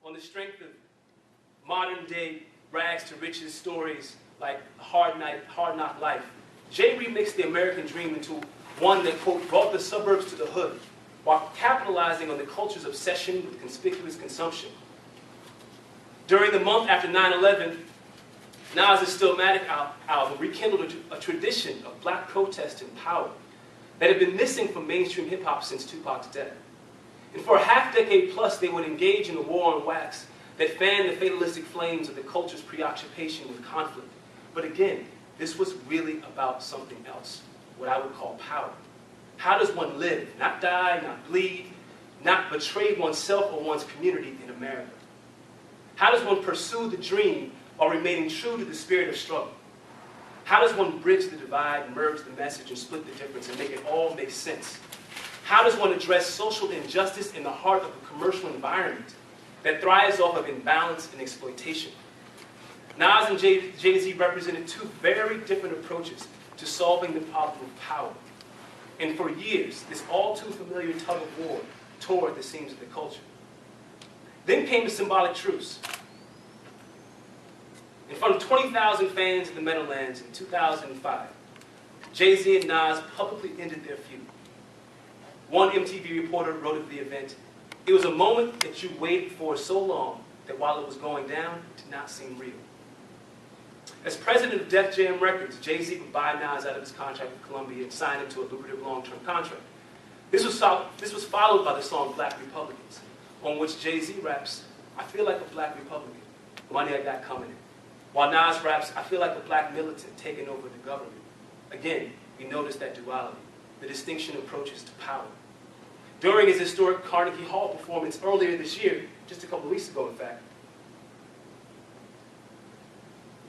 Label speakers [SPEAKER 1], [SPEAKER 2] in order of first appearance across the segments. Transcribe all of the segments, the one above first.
[SPEAKER 1] on the strength of modern-day rags to riches stories like Hard Knock Life, Jay remixed the American dream into one that, quote, brought the suburbs to the hood, while capitalizing on the culture's obsession with conspicuous consumption. During the month after 9/11, Nas' Stillmatic album rekindled a tradition of black protest and power that had been missing from mainstream hip-hop since Tupac's death. And for a half-decade plus, they would engage in a war on wax that fanned the fatalistic flames of the culture's preoccupation with conflict. But again, this was really about something else, what I would call power. How does one live, not die, not bleed, not betray oneself or one's community in America? How does one pursue the dream while remaining true to the spirit of struggle? How does one bridge the divide, merge the message, and split the difference and make it all make sense? How does one address social injustice in the heart of a commercial environment that thrives off of imbalance and exploitation? Nas and Jay-Z represented two very different approaches to solving the problem of power. And for years, this all too familiar tug of war tore at the seams of the culture. Then came the symbolic truce. In front of 20,000 fans in the Meadowlands in 2005, Jay-Z and Nas publicly ended their feud. One MTV reporter wrote of the event, "It was a moment that you waited for so long that while it was going down, it did not seem real." As president of Def Jam Records, Jay-Z would buy Nas out of his contract with Columbia and sign him to a lucrative long-term contract. This was followed by the song Black Republicans, on which Jay-Z raps, "I feel like a black Republican, money I got coming in." While Nas raps, "I feel like a black militant taking over the government." Again, we notice that duality, the distinction approaches to power. During his historic Carnegie Hall performance earlier this year, just a couple of weeks ago in fact,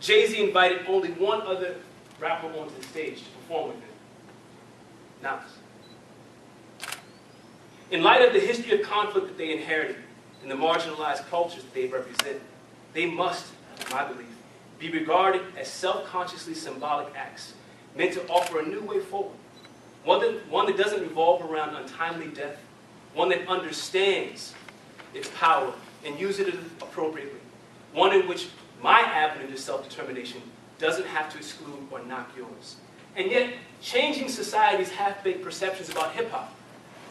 [SPEAKER 1] Jay-Z invited only one other rapper onto the stage to perform with him, Nas. In light of the history of conflict that they inherited and the marginalized cultures that they represent, they must, in my belief, be regarded as self-consciously symbolic acts meant to offer a new way forward. One that doesn't revolve around untimely death, one that understands its power and uses it appropriately, one in which my avenue to self-determination doesn't have to exclude or knock yours. And yet, changing society's half-baked perceptions about hip-hop,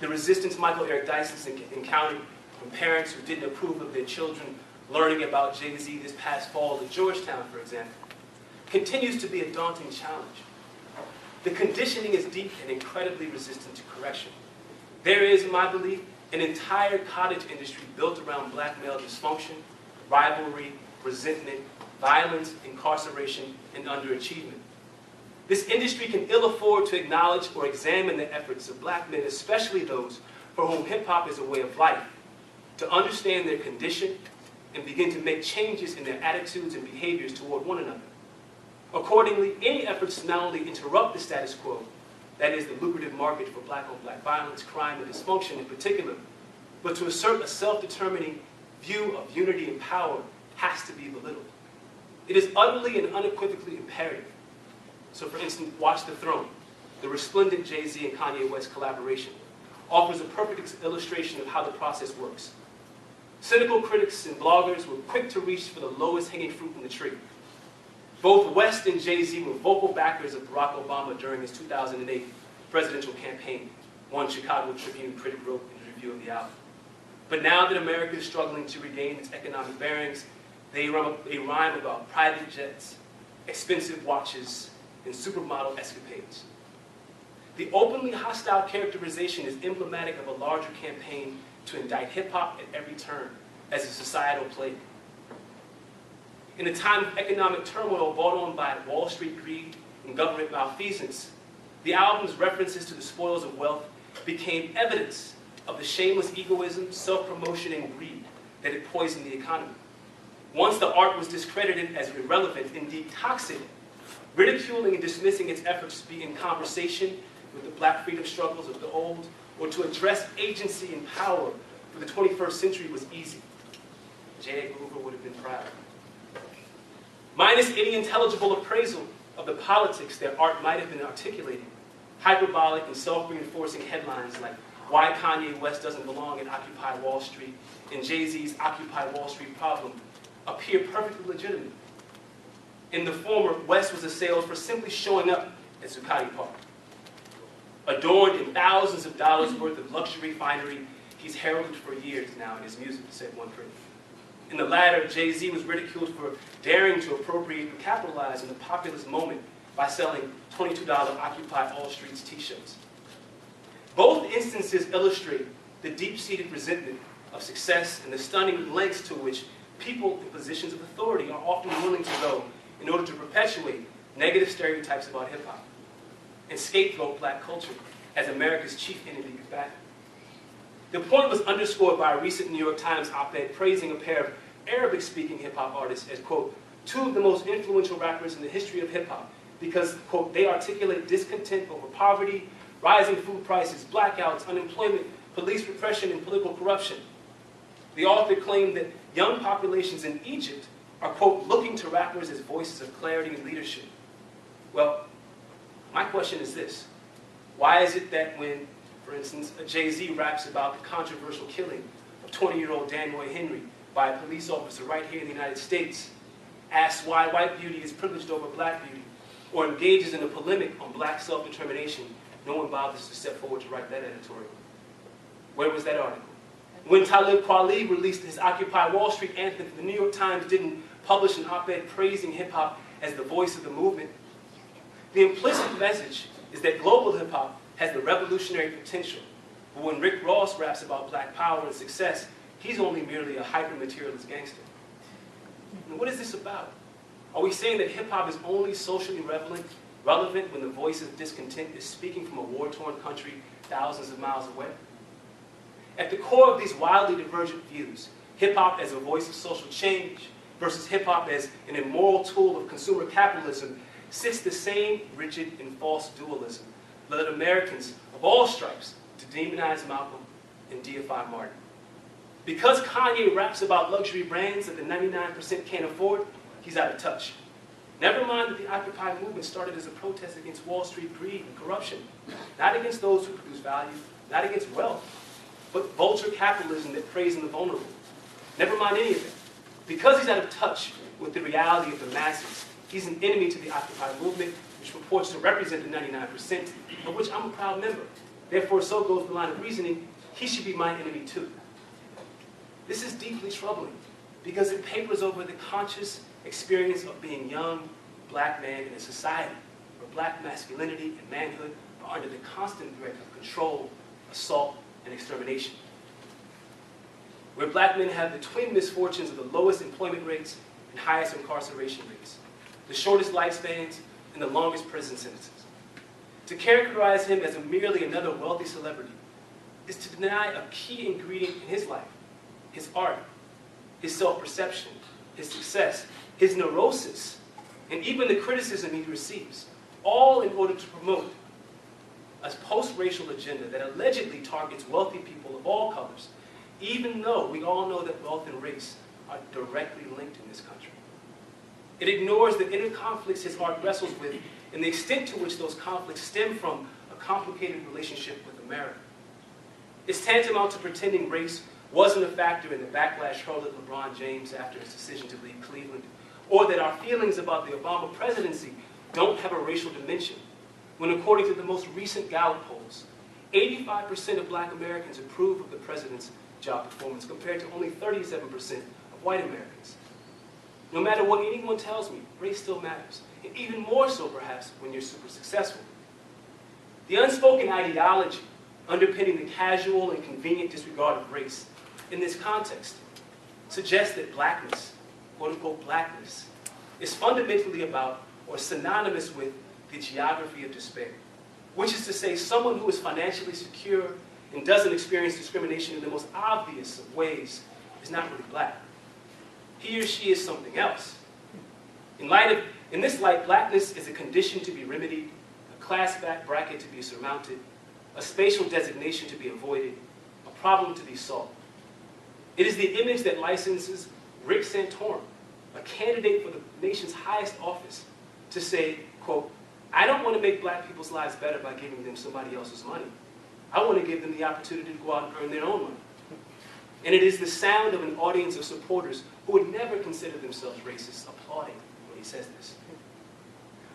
[SPEAKER 1] the resistance Michael Eric Dyson encountered from parents who didn't approve of their children learning about Jay-Z this past fall at Georgetown, for example, continues to be a daunting challenge. The conditioning is deep and incredibly resistant to correction. There is, in my belief, an entire cottage industry built around black male dysfunction, rivalry, resentment, violence, incarceration, and underachievement. This industry can ill afford to acknowledge or examine the efforts of black men, especially those for whom hip-hop is a way of life, to understand their condition and begin to make changes in their attitudes and behaviors toward one another. Accordingly, any efforts to not only interrupt the status quo, that is the lucrative market for black-on-black violence, crime, and dysfunction in particular, but to assert a self-determining view of unity and power has to be belittled. It is utterly and unequivocally imperative. So for instance, Watch the Throne, the resplendent Jay-Z and Kanye West collaboration, offers a perfect illustration of how the process works. Cynical critics and bloggers were quick to reach for the lowest hanging fruit in the tree. Both West and Jay-Z were vocal backers of Barack Obama during his 2008 presidential campaign, one Chicago Tribune critic wrote in his review of the album. But now that America is struggling to regain its economic bearings, they rhyme about private jets, expensive watches, and supermodel escapades. The openly hostile characterization is emblematic of a larger campaign to indict hip-hop at every turn as a societal plague. In a time of economic turmoil brought on by Wall Street greed and government malfeasance, the album's references to the spoils of wealth became evidence of the shameless egoism, self-promotion, and greed that had poisoned the economy. Once the art was discredited as irrelevant, indeed toxic, ridiculing and dismissing its efforts to be in conversation with the black freedom struggles of the old, or to address agency and power for the 21st century was easy. J. Edgar Hoover would have been proud. Minus any intelligible appraisal of the politics that art might have been articulating, hyperbolic and self-reinforcing headlines like why Kanye West doesn't belong in Occupy Wall Street and Jay-Z's Occupy Wall Street problem appear perfectly legitimate. In the former, West was assailed for simply showing up at Zuccotti Park. Adorned in thousands of dollars worth of luxury finery, he's heralded for years now in his music, said one critic. In the latter, Jay-Z was ridiculed for daring to appropriate and capitalize on the populist moment by selling $22 Occupy Wall Street's t-shirts. Both instances illustrate the deep-seated resentment of success and the stunning lengths to which people in positions of authority are often willing to go in order to perpetuate negative stereotypes about hip-hop and scapegoat black culture as America's chief enemy combatant. The point was underscored by a recent New York Times op-ed praising a pair of Arabic-speaking hip-hop artists as, quote, two of the most influential rappers in the history of hip-hop because, quote, they articulate discontent over poverty, rising food prices, blackouts, unemployment, police repression, and political corruption. The author claimed that young populations in Egypt are, quote, looking to rappers as voices of clarity and leadership. Well, my question is this. Why is it that when, for instance, a Jay-Z raps about the controversial killing of 20-year-old Danroy Henry by a police officer right here in the United States, asks why white beauty is privileged over black beauty, or engages in a polemic on black self-determination, no one bothers to step forward to write that editorial? Where was that article? When Talib Kweli released his Occupy Wall Street anthem, the New York Times didn't publish an op-ed praising hip-hop as the voice of the movement. The implicit message is that global hip-hop has the revolutionary potential, but when Rick Ross raps about black power and success, he's only merely a hyper-materialist gangster. And what is this about? Are we saying that hip-hop is only socially relevant when the voice of discontent is speaking from a war-torn country thousands of miles away? At the core of these wildly divergent views, hip-hop as a voice of social change versus hip-hop as an immoral tool of consumer capitalism sits the same rigid and false dualism that led Americans of all stripes to demonize Malcolm and deify Martin. Because Kanye raps about luxury brands that the 99% can't afford, he's out of touch. Never mind that the Occupy movement started as a protest against Wall Street greed and corruption, not against those who produce value, not against wealth, but vulture capitalism that preys on the vulnerable. Never mind any of it. Because he's out of touch with the reality of the masses, he's an enemy to the Occupy movement, which purports to represent the 99%, of which I'm a proud member. Therefore, so goes the line of reasoning, he should be my enemy too. This is deeply troubling because it papers over the conscious experience of being young, black man in a society where black masculinity and manhood are under the constant threat of control, assault, and extermination. Where black men have the twin misfortunes of the lowest employment rates and highest incarceration rates, the shortest lifespans, and the longest prison sentences. To characterize him as merely another wealthy celebrity is to deny a key ingredient in his life, his art, his self-perception, his success, his neurosis, and even the criticism he receives, all in order to promote a post-racial agenda that allegedly targets wealthy people of all colors, even though we all know that wealth and race are directly linked in this country. It ignores the inner conflicts his art wrestles with and the extent to which those conflicts stem from a complicated relationship with America. It's tantamount to pretending race wasn't a factor in the backlash hurled at LeBron James after his decision to leave Cleveland, or that our feelings about the Obama presidency don't have a racial dimension, when according to the most recent Gallup polls, 85% of black Americans approve of the president's job performance compared to only 37% of white Americans. No matter what anyone tells me, race still matters, and even more so perhaps when you're super successful. The unspoken ideology underpinning the casual and convenient disregard of race in this context suggests that blackness, quote-unquote blackness, is fundamentally about or synonymous with the geography of despair, which is to say someone who is financially secure and doesn't experience discrimination in the most obvious of ways is not really black. He or she is something else. In this light, blackness is a condition to be remedied, a class bracket to be surmounted, a spatial designation to be avoided, a problem to be solved. It is the image that licenses Rick Santorum, a candidate for the nation's highest office, to say, quote, I don't want to make black people's lives better by giving them somebody else's money. I want to give them the opportunity to go out and earn their own money. And it is the sound of an audience of supporters who would never consider themselves racist applauding when he says this.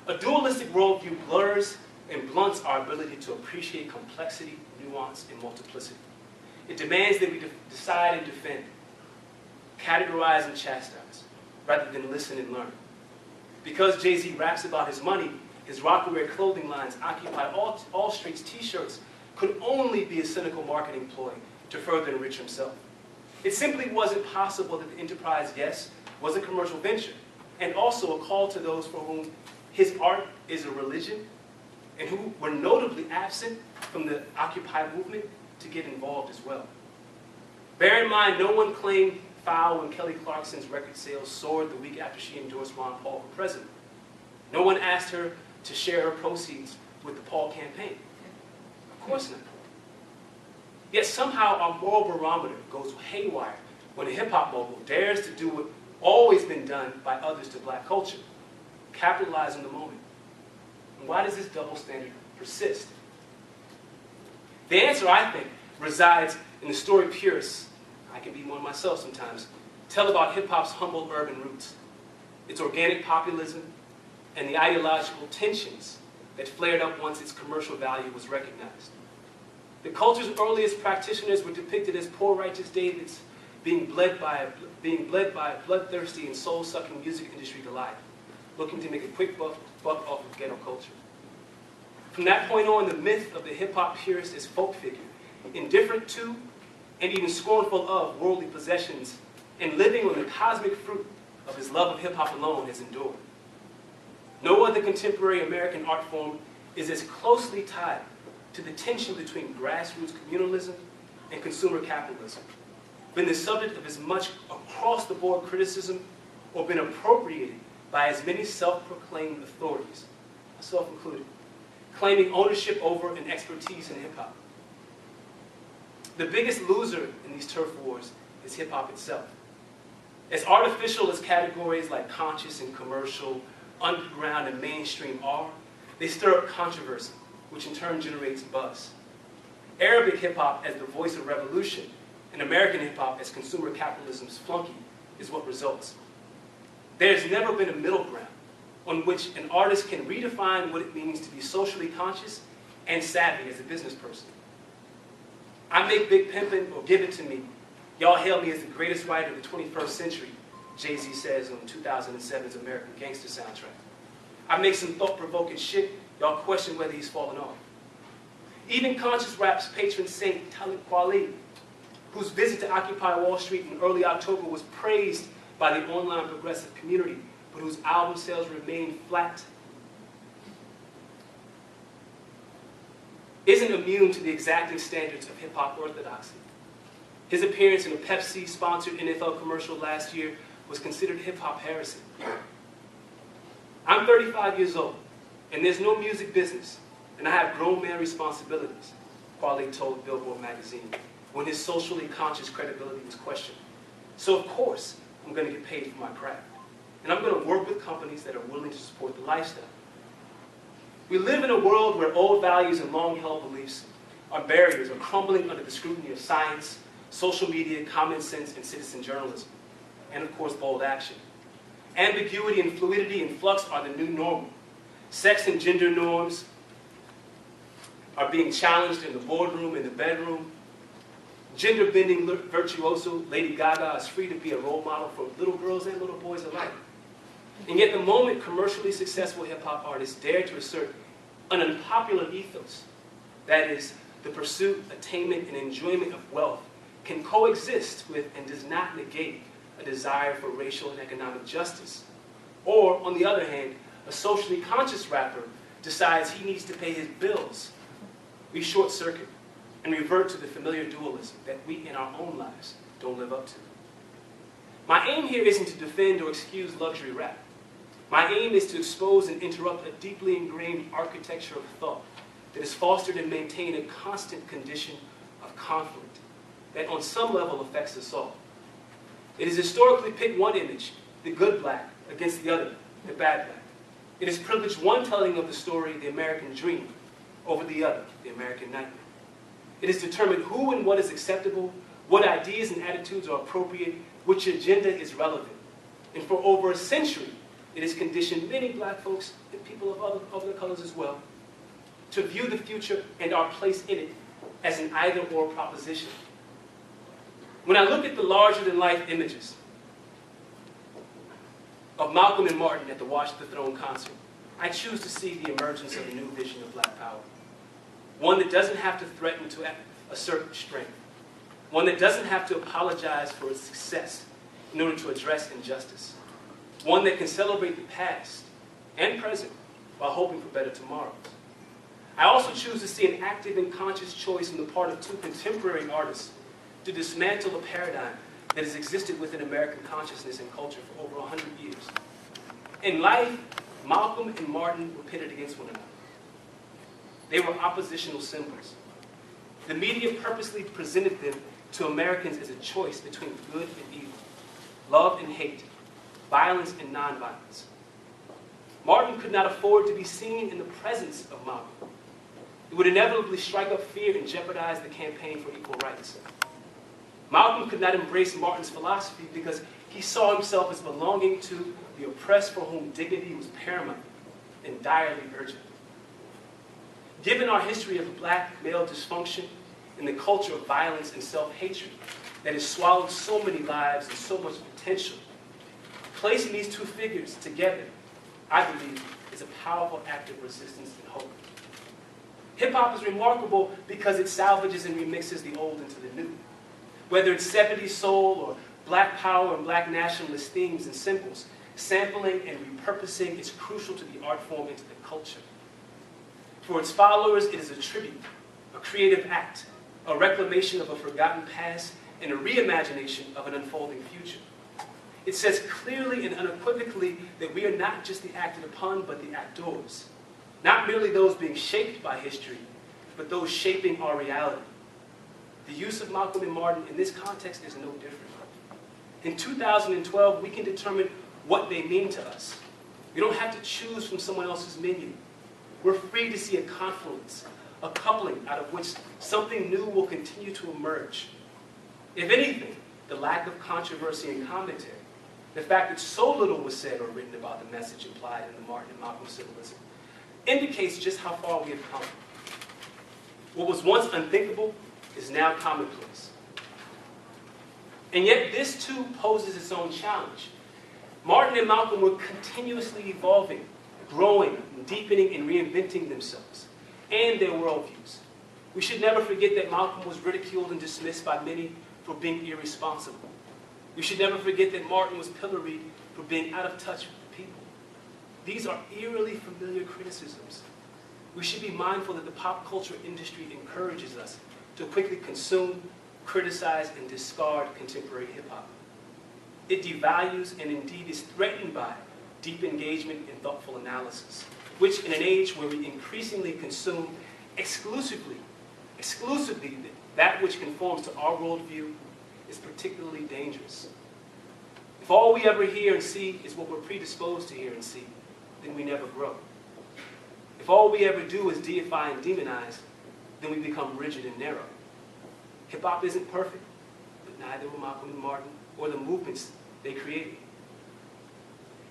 [SPEAKER 1] A dualistic worldview blurs and blunts our ability to appreciate complexity, nuance, and multiplicity. It demands that we decide and defend, categorize and chastise, rather than listen and learn. Because Jay-Z raps about his money, his Rockaware clothing lines occupy all streets t-shirts could only be a cynical marketing ploy to further enrich himself. It simply wasn't possible that the enterprise, yes, was a commercial venture, and also a call to those for whom his art is a religion, and who were notably absent from the Occupy movement to get involved as well. Bear in mind, no one claimed foul when Kelly Clarkson's record sales soared the week after she endorsed Ron Paul for president. No one asked her to share her proceeds with the Paul campaign. Of course not. Yet somehow our moral barometer goes haywire when a hip-hop mogul dares to do what always been done by others to black culture, capitalize on the moment. And why does this double standard persist? The answer, I think, resides in the story purists, I can be one myself sometimes, tell about hip-hop's humble urban roots, its organic populism, and the ideological tensions that flared up once its commercial value was recognized. The culture's earliest practitioners were depicted as poor righteous Davids being bled by a bloodthirsty and soul-sucking music industry Goliath, looking to make a quick buck off of ghetto culture. From that point on, the myth of the hip-hop purist as folk figure, indifferent to and even scornful of worldly possessions, and living on the cosmic fruit of his love of hip-hop alone, has endured. No other contemporary American art form is as closely tied to the tension between grassroots communalism and consumer capitalism, been the subject of as much across-the-board criticism, or been appropriated by as many self-proclaimed authorities, myself included, claiming ownership over and expertise in hip-hop. The biggest loser in these turf wars is hip-hop itself. As artificial as categories like conscious and commercial, underground and mainstream are, they stir up controversy, which in turn generates buzz. Arabic hip-hop as the voice of revolution, and American hip-hop as consumer capitalism's flunky, is what results. There's never been a middle ground on which an artist can redefine what it means to be socially conscious and savvy as a business person. I make big pimpin' or give it to me. Y'all hail me as the greatest writer of the 21st century, Jay-Z says on 2007's American Gangster soundtrack. I make some thought-provoking shit. Y'all question whether he's fallen off. Even conscious rap's patron saint, Talib Kweli, whose visit to Occupy Wall Street in early October was praised by the online progressive community, but whose album sales remained flat, isn't immune to the exacting standards of hip-hop orthodoxy. His appearance in a Pepsi-sponsored NFL commercial last year was considered hip-hop heresy. I'm 35 years old, and there's no music business, and I have grown man responsibilities, Kweli told Billboard magazine, when his socially conscious credibility was questioned. So of course, I'm going to get paid for my craft. And I'm going to work with companies that are willing to support the lifestyle. We live in a world where old values and long-held beliefs are barriers, are crumbling under the scrutiny of science, social media, common sense, and citizen journalism, and of course, bold action. Ambiguity and fluidity and flux are the new normal. Sex and gender norms are being challenged in the boardroom, in the bedroom. Gender-bending virtuoso Lady Gaga is free to be a role model for little girls and little boys alike. And yet the moment commercially successful hip-hop artists dare to assert an unpopular ethos, that is, the pursuit, attainment, and enjoyment of wealth, can coexist with and does not negate a desire for racial and economic justice. Or, on the other hand, a socially conscious rapper decides he needs to pay his bills, we short-circuit and revert to the familiar dualism that we in our own lives don't live up to. My aim here isn't to defend or excuse luxury rap. My aim is to expose and interrupt a deeply ingrained architecture of thought that has fostered and maintained a constant condition of conflict that on some level affects us all. It has historically picked one image, the good black, against the other, the bad black. It has privileged one telling of the story, the American dream, over the other, the American nightmare. It has determined who and what is acceptable, what ideas and attitudes are appropriate, which agenda is relevant. And for over a century, it has conditioned many black folks and people of other colors as well to view the future and our place in it as an either-or proposition. When I look at the larger-than-life images of Malcolm and Martin at the Watch the Throne concert, I choose to see the emergence of a new vision of black power. One that doesn't have to threaten to assert strength. One that doesn't have to apologize for its success in order to address injustice. One that can celebrate the past and present while hoping for better tomorrows. I also choose to see an active and conscious choice on the part of two contemporary artists to dismantle a paradigm that has existed within American consciousness and culture for over 100 years. In life, Malcolm and Martin were pitted against one another. They were oppositional symbols. The media purposely presented them to Americans as a choice between good and evil, love and hate, violence and nonviolence. Martin could not afford to be seen in the presence of Malcolm. It would inevitably strike up fear and jeopardize the campaign for equal rights. Malcolm could not embrace Martin's philosophy because he saw himself as belonging to the oppressed for whom dignity was paramount and direly urgent. Given our history of black male dysfunction and the culture of violence and self-hatred that has swallowed so many lives and so much potential, placing these two figures together, I believe, is a powerful act of resistance and hope. Hip-hop is remarkable because it salvages and remixes the old into the new. Whether it's 70s soul or black power and black nationalist themes and symbols, sampling and repurposing is crucial to the art form and to the culture. For its followers, it is a tribute, a creative act, a reclamation of a forgotten past, and a reimagination of an unfolding future. It says clearly and unequivocally that we are not just the acted upon, but the actors. Not merely those being shaped by history, but those shaping our reality. The use of Malcolm and Martin in this context is no different. In 2012, we can determine what they mean to us. We don't have to choose from someone else's menu. We're free to see a confluence, a coupling out of which something new will continue to emerge. If anything, the lack of controversy and commentary, the fact that so little was said or written about the message implied in the Martin and Malcolm symbolism, indicates just how far we have come. What was once unthinkable is now commonplace. And yet this too poses its own challenge. Martin and Malcolm were continuously evolving, growing, deepening, and reinventing themselves and their worldviews. We should never forget that Malcolm was ridiculed and dismissed by many for being irresponsible. We should never forget that Martin was pilloried for being out of touch with the people. These are eerily familiar criticisms. We should be mindful that the pop culture industry encourages us to quickly consume, criticize, and discard contemporary hip-hop. It devalues and indeed is threatened by deep engagement and thoughtful analysis, which in an age where we increasingly consume exclusively that which conforms to our worldview is particularly dangerous. If all we ever hear and see is what we're predisposed to hear and see, then we never grow. If all we ever do is deify and demonize, then we become rigid and narrow. Hip-hop isn't perfect, but neither were Malcolm and Martin or the movements they created.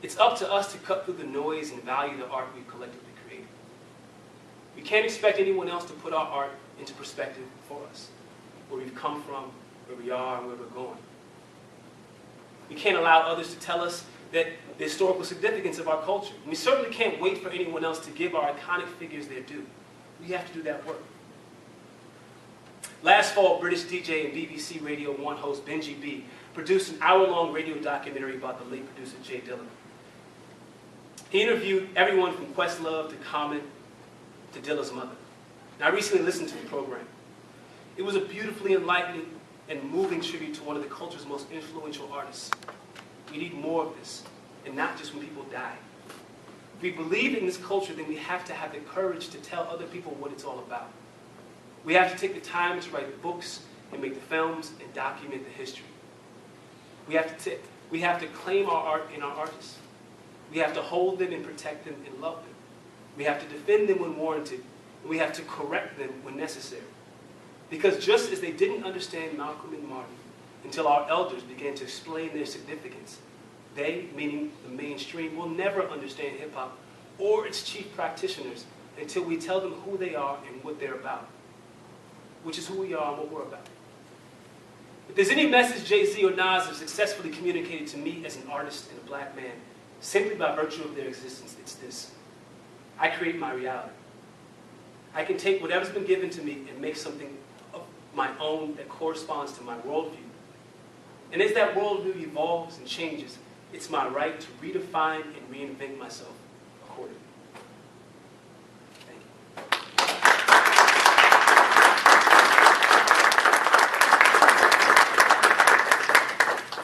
[SPEAKER 1] It's up to us to cut through the noise and value the art we've collectively created. We can't expect anyone else to put our art into perspective for us, where we've come from, where we are, and where we're going. We can't allow others to tell us that the historical significance of our culture. And we certainly can't wait for anyone else to give our iconic figures their due. We have to do that work. Last fall, British DJ and BBC Radio 1 host Benji B produced an hour-long radio documentary about the late producer Jay Dillon. He interviewed everyone from Questlove to Common to Dilla's mother. And I recently listened to the program. It was a beautifully enlightening and moving tribute to one of the culture's most influential artists. We need more of this, and not just when people die. If we believe in this culture, then we have to have the courage to tell other people what it's all about. We have to take the time to write the books and make the films and document the history. We have to claim our art and our artists. We have to hold them and protect them and love them. We have to defend them when warranted, and we have to correct them when necessary. Because just as they didn't understand Malcolm and Martin until our elders began to explain their significance, they, meaning the mainstream, will never understand hip-hop or its chief practitioners until we tell them who they are and what they're about, which is who we are and what we're about. If there's any message Jay-Z or Nas have successfully communicated to me as an artist and a black man, simply by virtue of their existence, it's this: I create my reality. I can take whatever's been given to me and make something of my own that corresponds to my worldview. And as that worldview evolves and changes, it's my right to redefine and reinvent myself accordingly.